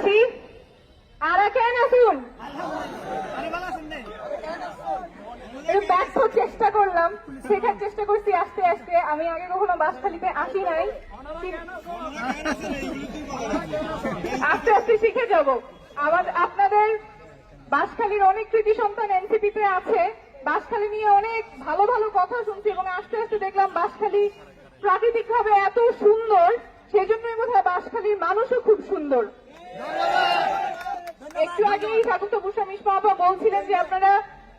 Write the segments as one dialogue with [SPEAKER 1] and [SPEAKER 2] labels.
[SPEAKER 1] আছি। আর কেন আসুন ব্যর্থ চেষ্টা করলাম, শেখার চেষ্টা করছি আস্তে আস্তে। আমি আগে কখনো বাঁশখালীতে আসি নাই, আস্তে আস্তে শিখে যাব। আপনাদের বাঁশখালীর অনেক কৃতি সন্তান এনসিপিতে আছে, বাঁশখালী নিয়ে অনেক ভালো ভালো কথা শুনছি এবং আস্তে আস্তে দেখলাম বাঁশখালী প্রাকৃতিক ভাবে এত সুন্দর, সেজন্যই বোধহয় বাঁশখালীর মানুষও খুব সুন্দর। একটু আগেই স্বাগতপুর মিশমা বলছিলেন যে আপনারা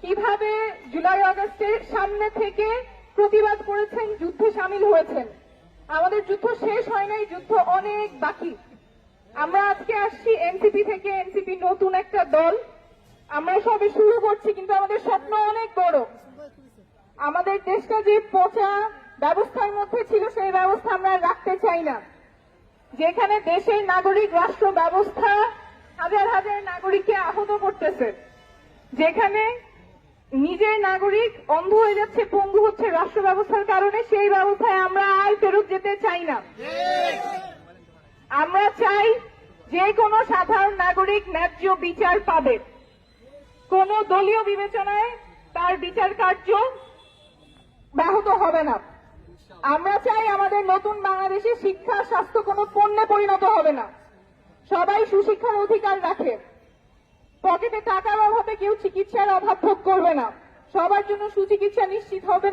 [SPEAKER 1] কিভাবে জুলাই আগস্টের সামনে থেকে প্রতিবাদ করেছেন, যুদ্ধে সামিল হয়েছেন। আমাদের যুদ্ধ শেষ হয় নাই, যুদ্ধ অনেক বাকি। আমরা আজকে আসছি এনসিপি থেকে, এনসিপি নতুন একটা দল, আমরা সবে শুরু করছি, কিন্তু আমাদের স্বপ্ন অনেক বড়। আমাদের দেশটা যে পচা ব্যবস্থার মধ্যে ছিল সেই ব্যবস্থা আমরা রাখতে চাই না, যেখানে দেশের নাগরিক রাষ্ট্র ব্যবস্থা হাজার হাজার নাগরিককে আহত করতেছে, যেখানে নিজের নাগরিক অন্ধ হয়ে যাচ্ছে, পঙ্গু হচ্ছে রাষ্ট্র ব্যবস্থার কারণে, সেই ব্যবস্থায় আমরা আর ফেরত যেতে চাই না। আমরা চাই যে কোনো সাধারণ নাগরিক ন্যায্য বিচার পাবে, কোন দলীয় বিবেচনায় তার বিচার কার্য ব্যাহত হবে না। আমরা চাই আমাদের নতুন বাংলাদেশে শিক্ষা স্বাস্থ্য কোনো পণ্যে পরিণত হবে না, সবাই সুশিক্ষার অধিকার রাখে, পকেটে টাকার অভাবে কেউ চিকিৎসার অভাব ভোগ করবে না, সবার জন্য সুচিকিৎসা নিশ্চিত হবে।